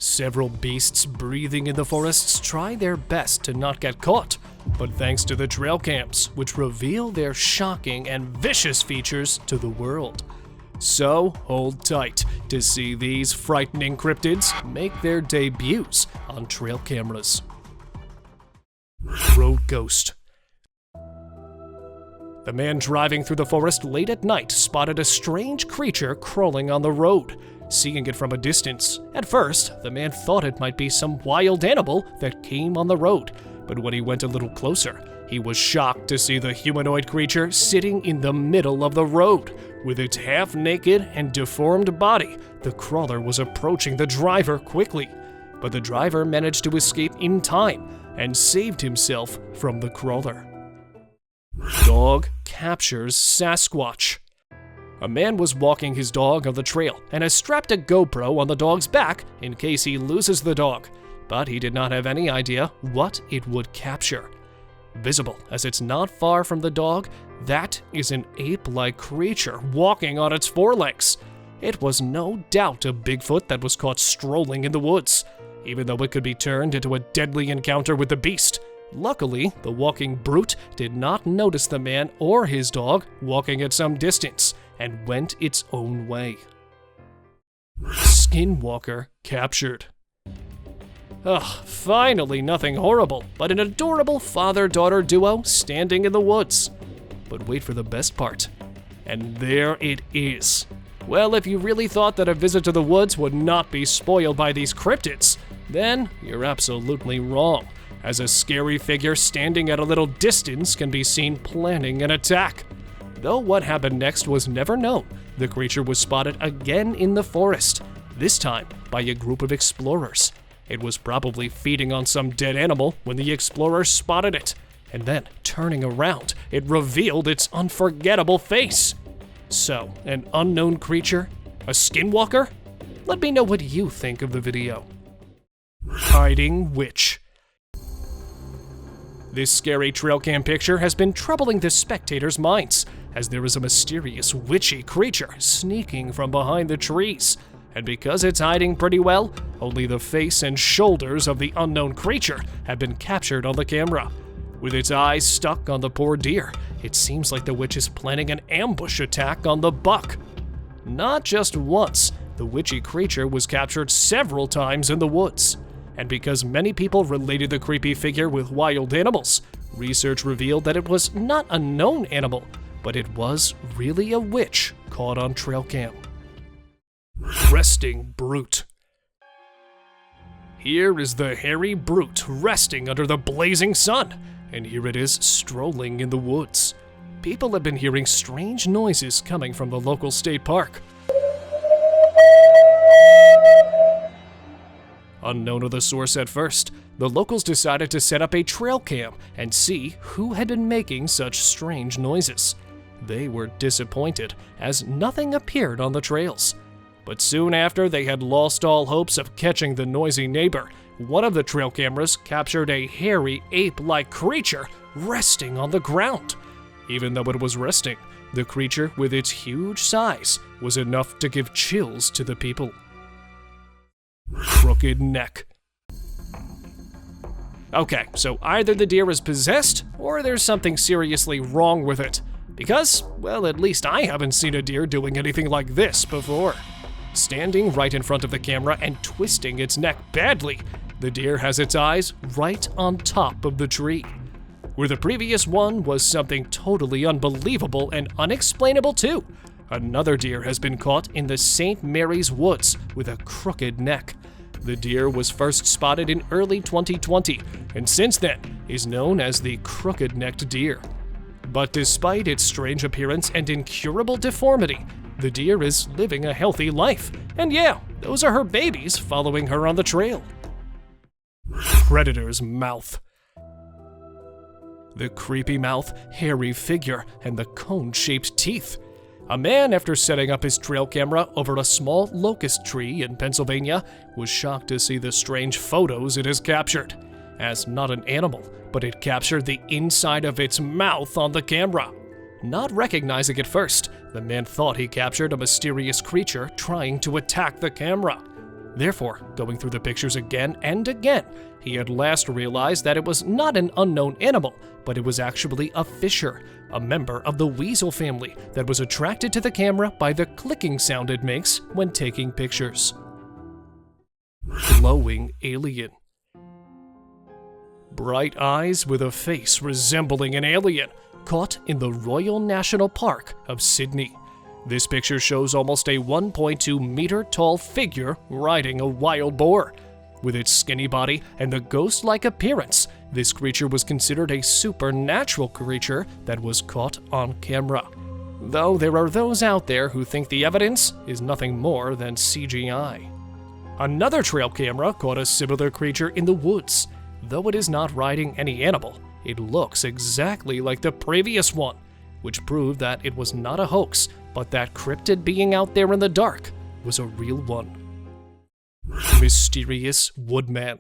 Several beasts breathing in the forests try their best to not get caught, but thanks to the trail cams, which reveal their shocking and vicious features to the world. So hold tight to see these frightening cryptids make their debuts on trail cameras. Road Ghost. The man driving through the forest late at night spotted a strange creature crawling on the road. Seeing it from a distance, at first, the man thought it might be some wild animal that came on the road, but when he went a little closer, he was shocked to see the humanoid creature sitting in the middle of the road. With its half-naked and deformed body, the crawler was approaching the driver quickly, but the driver managed to escape in time and saved himself from the crawler. Dog captures Sasquatch. A man was walking his dog on the trail and has strapped a GoPro on the dog's back in case he loses the dog, but he did not have any idea what it would capture. Visible as it's not far from the dog, that is an ape-like creature walking on its forelegs. It was no doubt a Bigfoot that was caught strolling in the woods, even though it could be turned into a deadly encounter with the beast. Luckily, the walking brute did not notice the man or his dog walking at some distance and went its own way. SKINWALKER captured. Finally nothing horrible, but an adorable father-daughter duo standing in the woods. But wait for the best part. And there it is. Well, if you really thought that a visit to the woods would not be spoiled by these cryptids, then you're absolutely wrong, as a scary figure standing at a little distance can be seen planning an attack. Though what happened next was never known, the creature was spotted again in the forest, this time by a group of explorers. It was probably feeding on some dead animal when the explorers spotted it, and then, turning around, it revealed its unforgettable face. So, an unknown creature? A skinwalker? Let me know what you think of the video. Hiding witch. This scary trail cam picture has been troubling the spectators' minds, as there is a mysterious witchy creature sneaking from behind the trees. And because it's hiding pretty well, only the face and shoulders of the unknown creature have been captured on the camera. With its eyes stuck on the poor deer, it seems like the witch is planning an ambush attack on the buck. Not just once, the witchy creature was captured several times in the woods. And because many people related the creepy figure with wild animals, research revealed that it was not a known animal, but it was really a witch caught on trail cam. Resting brute. Here is the hairy brute resting under the blazing sun, and here it is strolling in the woods. People have been hearing strange noises coming from the local state park. Unknown of the source at first, the locals decided to set up a trail cam and see who had been making such strange noises. They were disappointed, as nothing appeared on the trails. But soon after they had lost all hopes of catching the noisy neighbor, one of the trail cameras captured a hairy ape-like creature resting on the ground. Even though it was resting, the creature with its huge size was enough to give chills to the people. Crooked neck. Okay, so either the deer is possessed, or there's something seriously wrong with it. Because, well, at least I haven't seen a deer doing anything like this before. Standing right in front of the camera and twisting its neck badly, the deer has its eyes right on top of the tree. Where the previous one was something totally unbelievable and unexplainable too. Another deer has been caught in the St. Mary's Woods with a crooked neck. The deer was first spotted in early 2020, and since then is known as the crooked-necked deer. But despite its strange appearance and incurable deformity, the deer is living a healthy life. And yeah, those are her babies following her on the trail. Predator's mouth. The creepy mouth, hairy figure, and the cone-shaped teeth. A man, after setting up his trail camera over a small locust tree in Pennsylvania, was shocked to see the strange photos it has captured. As not an animal, but it captured the inside of its mouth on the camera. Not recognizing it first, the man thought he captured a mysterious creature trying to attack the camera. Therefore, going through the pictures again and again, he at last realized that it was not an unknown animal, but it was actually a fisher, a member of the weasel family that was attracted to the camera by the clicking sound it makes when taking pictures. Glowing alien. Bright eyes with a face resembling an alien, caught in the Royal National Park of Sydney. This picture shows almost a 1.2 meter tall figure riding a wild boar. With its skinny body and the ghost-like appearance, this creature was considered a supernatural creature that was caught on camera. Though there are those out there who think the evidence is nothing more than CGI. Another trail camera caught a similar creature in the woods. Though it is not riding any animal, it looks exactly like the previous one, which proved that it was not a hoax, but that cryptid being out there in the dark was a real one. Mysterious Woodman.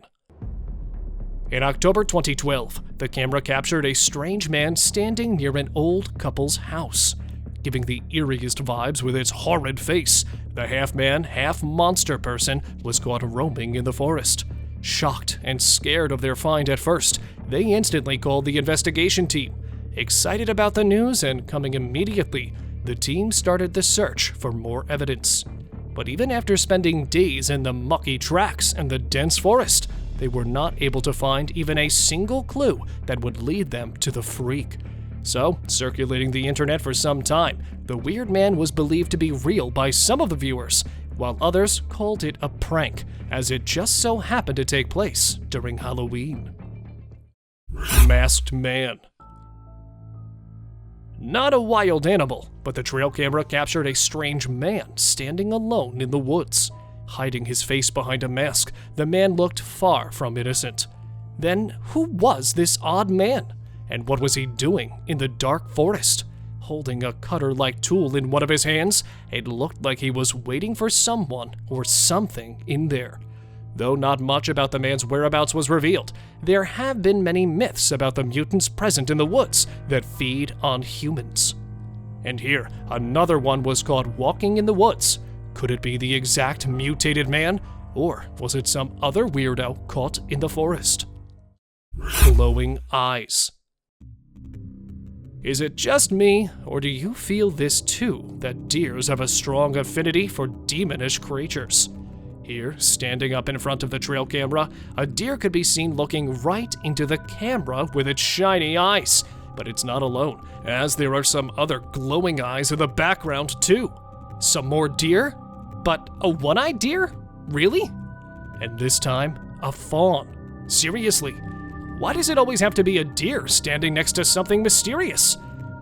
In October 2012, the camera captured a strange man standing near an old couple's house. Giving the eeriest vibes with its horrid face, the half-man, half-monster person was caught roaming in the forest. Shocked and scared of their find at first, they instantly called the investigation team. Excited about the news and coming immediately, the team started the search for more evidence. But even after spending days in the mucky tracks and the dense forest, they were not able to find even a single clue that would lead them to the freak. So, circulating the internet for some time, the weird man was believed to be real by some of the viewers, while others called it a prank, as it just so happened to take place during Halloween. Masked Man. Not a wild animal, but the trail camera captured a strange man standing alone in the woods. Hiding his face behind a mask, the man looked far from innocent. Then, who was this odd man? And what was he doing in the dark forest? Holding a cutter-like tool in one of his hands, it looked like he was waiting for someone or something in there. Though not much about the man's whereabouts was revealed, there have been many myths about the mutants present in the woods that feed on humans. And here, another one was caught walking in the woods. Could it be the exact mutated man, or was it some other weirdo caught in the forest? Glowing eyes. Is it just me, or do you feel this too, that deers have a strong affinity for demonish creatures? Here, standing up in front of the trail camera, a deer could be seen looking right into the camera with its shiny eyes. But it's not alone, as there are some other glowing eyes in the background too. Some more deer? But a one-eyed deer? Really? And this time, a fawn. Seriously, why does it always have to be a deer standing next to something mysterious?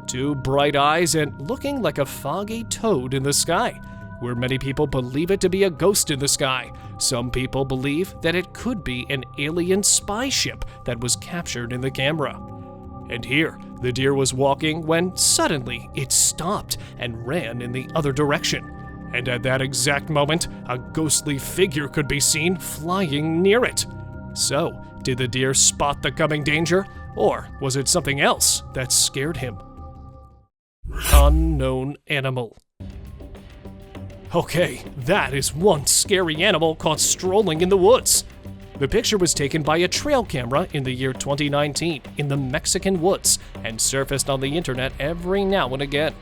Two bright eyes and looking like a foggy toad in the sky, where many people believe it to be a ghost in the sky. Some people believe that it could be an alien spy ship that was captured in the camera. And here, the deer was walking when suddenly it stopped and ran in the other direction. And at that exact moment, a ghostly figure could be seen flying near it. So, did the deer spot the coming danger, or was it something else that scared him? Unknown animal. Okay, that is one scary animal caught strolling in the woods. The picture was taken by a trail camera in the year 2019 in the Mexican woods and surfaced on the internet every now and again.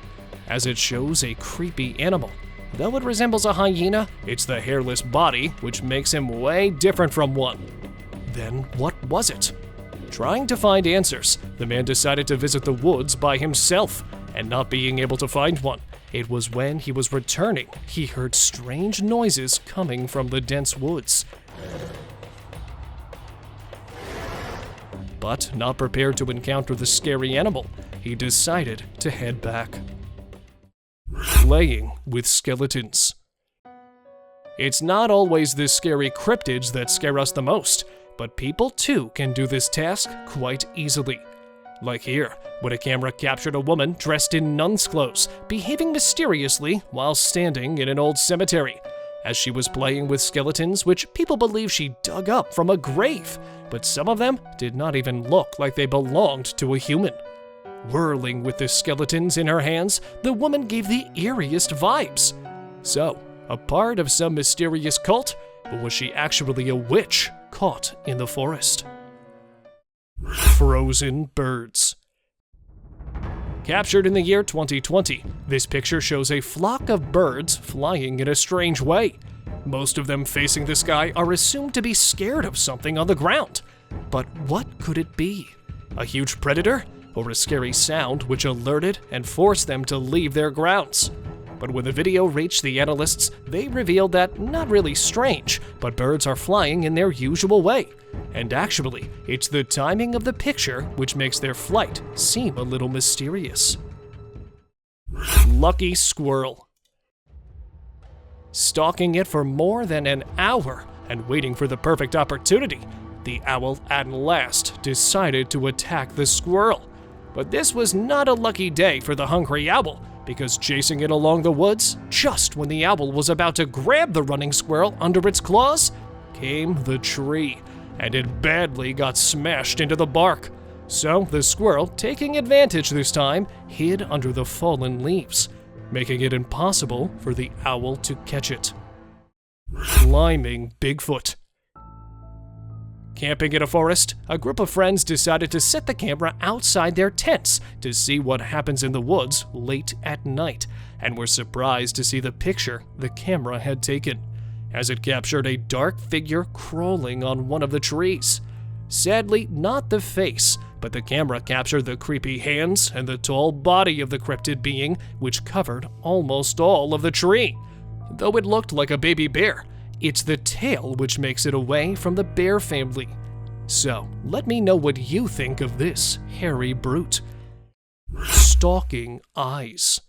As it shows a creepy animal. Though it resembles a hyena, it's the hairless body which makes him way different from one. Then what was it? Trying to find answers, the man decided to visit the woods by himself, and not being able to find one. It was when he was returning, he heard strange noises coming from the dense woods. But not prepared to encounter the scary animal, he decided to head back. Playing with skeletons. It's not always the scary cryptids that scare us the most, but people too can do this task quite easily. Like here, when a camera captured a woman dressed in nun's clothes, behaving mysteriously while standing in an old cemetery, as she was playing with skeletons which people believe she dug up from a grave, but some of them did not even look like they belonged to a human. Whirling with the skeletons in her hands, the woman gave the eeriest vibes. So, a part of some mysterious cult, Or was she actually a witch caught in the forest? Frozen birds. Captured in the year 2020, this picture shows a flock of birds flying in a strange way. Most of them facing the sky are assumed to be scared of something on the ground. But what could it be? A huge predator? Or a scary sound which alerted and forced them to leave their grounds? But when the video reached the analysts, they revealed that not really strange, but birds are flying in their usual way. And actually, it's the timing of the picture which makes their flight seem a little mysterious. Lucky squirrel. Stalking it for more than an hour and waiting for the perfect opportunity, the owl at last decided to attack the squirrel. But this was not a lucky day for the hungry owl, because chasing it along the woods, just when the owl was about to grab the running squirrel under its claws, came the tree, and it badly got smashed into the bark. So the squirrel, taking advantage this time, hid under the fallen leaves, making it impossible for the owl to catch it. Climbing Bigfoot. Camping in a forest, a group of friends decided to set the camera outside their tents to see what happens in the woods late at night, and were surprised to see the picture the camera had taken, as it captured a dark figure crawling on one of the trees. Sadly, not the face, but the camera captured the creepy hands and the tall body of the cryptid being, which covered almost all of the tree. Though it looked like a baby bear, it's the tail which makes it away from the bear family. So, let me know what you think of this hairy brute. Stalking eyes.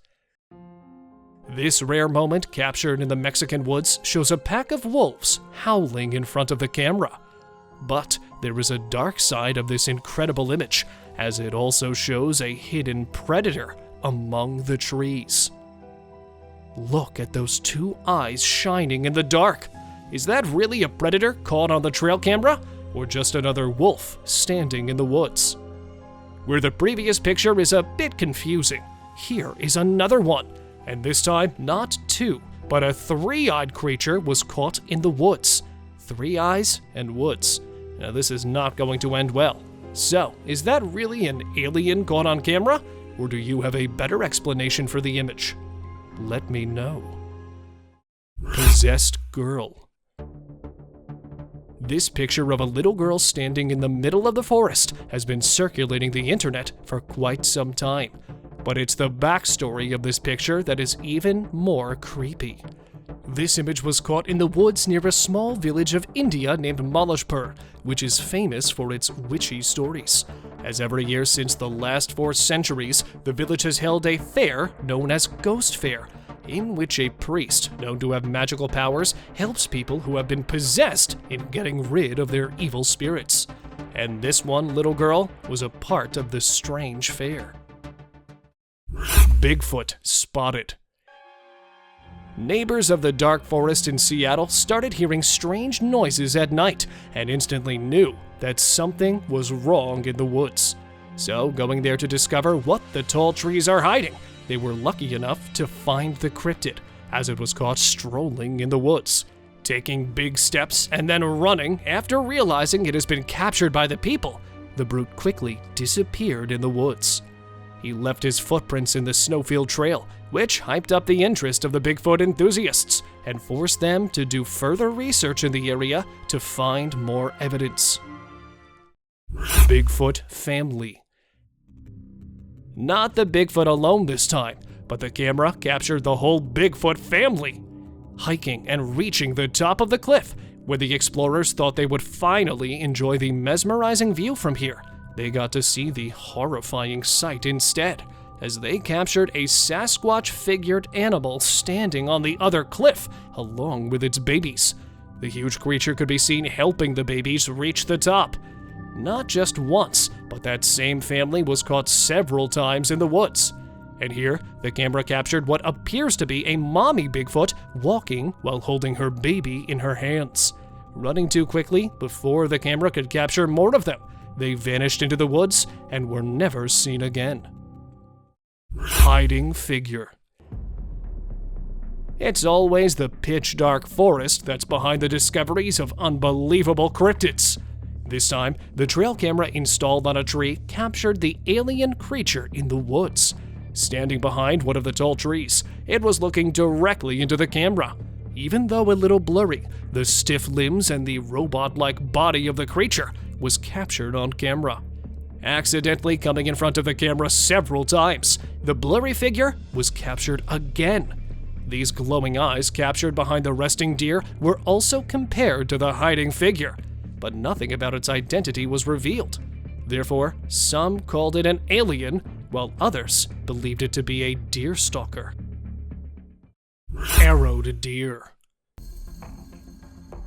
This rare moment captured in the Mexican woods shows a pack of wolves howling in front of the camera. But there is a dark side of this incredible image, as it also shows a hidden predator among the trees. Look at those two eyes shining in the dark. Is that really a predator caught on the trail camera, or just another wolf standing in the woods? Where the previous picture is a bit confusing, here is another one, and this time not two, but a three-eyed creature was caught in the woods. 3 eyes and woods. Now this is not going to end well. So, is that really an alien caught on camera, or do you have a better explanation for the image? Let me know. Possessed girl. This picture of a little girl standing in the middle of the forest has been circulating the internet for quite some time. But it's the backstory of this picture that is even more creepy. This image was caught in the woods near a small village of India named Malajpur, which is famous for its witchy stories. As every year since the last 4 centuries, the village has held a fair known as Ghost Fair, in which a priest, known to have magical powers, helps people who have been possessed in getting rid of their evil spirits. And this one little girl was a part of the strange fair. Bigfoot spotted. Neighbors of the dark forest in Seattle started hearing strange noises at night and instantly knew that something was wrong in the woods. So, going there to discover what the tall trees are hiding, they were lucky enough to find the cryptid, as it was caught strolling in the woods, taking big steps and then running after realizing it has been captured by the people. The brute quickly disappeared in the woods. He left his footprints in the snowfield trail, which hyped up the interest of the Bigfoot enthusiasts and forced them to do further research in the area to find more evidence. Bigfoot family. Not the Bigfoot alone this time, but the camera captured the whole Bigfoot family, hiking and reaching the top of the cliff, where the explorers thought they would finally enjoy the mesmerizing view from here. They got to see the horrifying sight instead, as they captured a Sasquatch-figured animal standing on the other cliff, along with its babies. The huge creature could be seen helping the babies reach the top. Not just once, but that same family was caught several times in the woods. And here, the camera captured what appears to be a mommy Bigfoot walking while holding her baby in her hands. Running too quickly before the camera could capture more of them, they vanished into the woods and were never seen again. Hiding figure. It's always the pitch-dark forest that's behind the discoveries of unbelievable cryptids. This time, the trail camera installed on a tree captured the alien creature in the woods. Standing behind one of the tall trees, it was looking directly into the camera. Even though a little blurry, the stiff limbs and the robot-like body of the creature was captured on camera. Accidentally coming in front of the camera several times, the blurry figure was captured again. These glowing eyes captured behind the resting deer were also compared to the hiding figure, but nothing about its identity was revealed. Therefore, some called it an alien, while others believed it to be a deer stalker. Arrowed deer.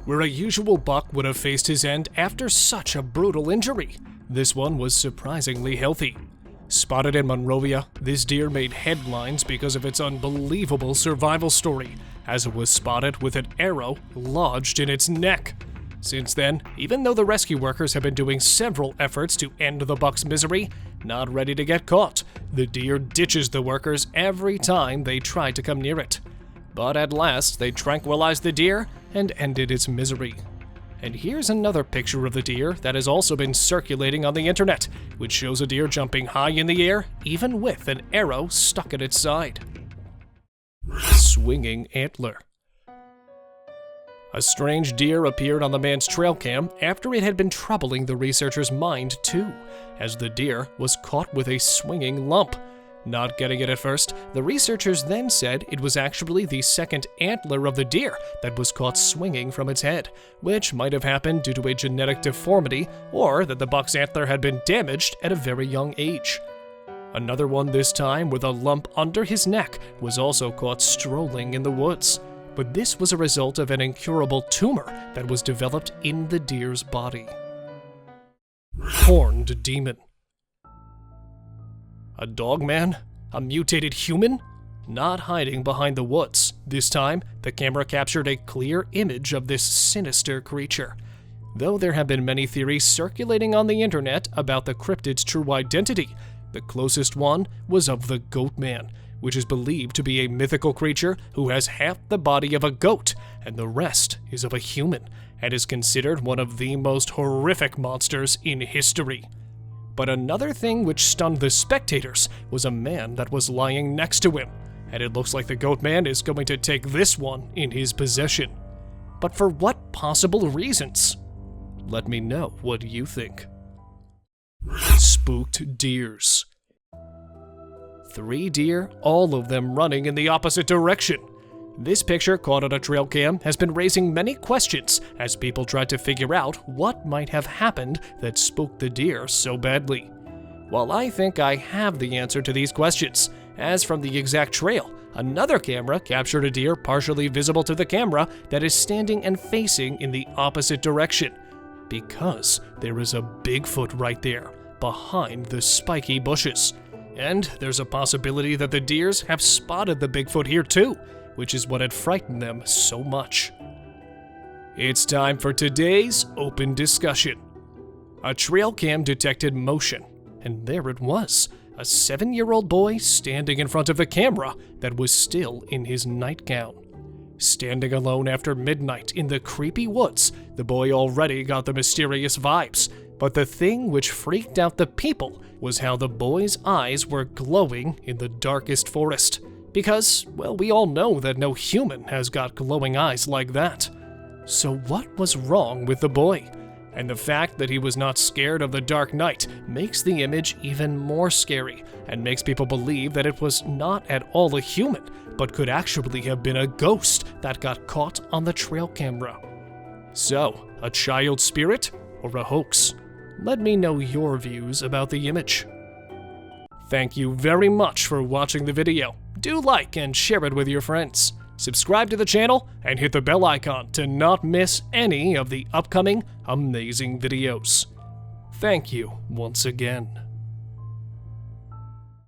Where a usual buck would have faced his end after such a brutal injury, this one was surprisingly healthy. Spotted in Monrovia, this deer made headlines because of its unbelievable survival story, as it was spotted with an arrow lodged in its neck. Since then, even though the rescue workers have been doing several efforts to end the buck's misery, not ready to get caught, the deer ditches the workers every time they try to come near it. But at last, they tranquilized the deer and ended its misery. And here's another picture of the deer that has also been circulating on the internet, which shows a deer jumping high in the air, even with an arrow stuck at its side. Swinging antler. A strange deer appeared on the man's trail cam after it had been troubling the researcher's mind too, as the deer was caught with a swinging lump. Not getting it at first, the researchers then said it was actually the second antler of the deer that was caught swinging from its head, which might have happened due to a genetic deformity or that the buck's antler had been damaged at a very young age. Another one, this time with a lump under his neck, was also caught strolling in the woods, but this was a result of an incurable tumor that was developed in the deer's body. Horned demon. A dogman? A mutated human? Not hiding behind the woods. This time, the camera captured a clear image of this sinister creature. Though there have been many theories circulating on the internet about the cryptid's true identity, the closest one was of the Goat Man, which is believed to be a mythical creature who has half the body of a goat and the rest is of a human, and is considered one of the most horrific monsters in history. But another thing which stunned the spectators was a man that was lying next to him, and it looks like the Goat Man is going to take this one in his possession. But for what possible reasons? Let me know what you think. Spooked deers. 3 deer, all of them running in the opposite direction. This picture, caught on a trail cam, has been raising many questions as people try to figure out what might have happened that spooked the deer so badly. Well, I think I have the answer to these questions, as from the exact trail, another camera captured a deer partially visible to the camera that is standing and facing in the opposite direction, because there is a Bigfoot right there, behind the spiky bushes. And there's a possibility that the deers have spotted the Bigfoot here too, which is what had frightened them so much. It's time for today's open discussion. A trail cam detected motion, and there it was, a 7-year-old boy standing in front of the camera that was still in his nightgown. Standing alone after midnight in the creepy woods, the boy already got the mysterious vibes, but the thing which freaked out the people was how the boy's eyes were glowing in the darkest forest. Because, well, we all know that no human has got glowing eyes like that. So what was wrong with the boy? And the fact that he was not scared of the dark night makes the image even more scary, and makes people believe that it was not at all a human, but could actually have been a ghost that got caught on the trail camera. So, a child spirit or a hoax? Let me know your views about the image. Thank you very much for watching the video. Do like and share it with your friends. Subscribe to the channel and hit the bell icon to not miss any of the upcoming amazing videos. Thank you once again.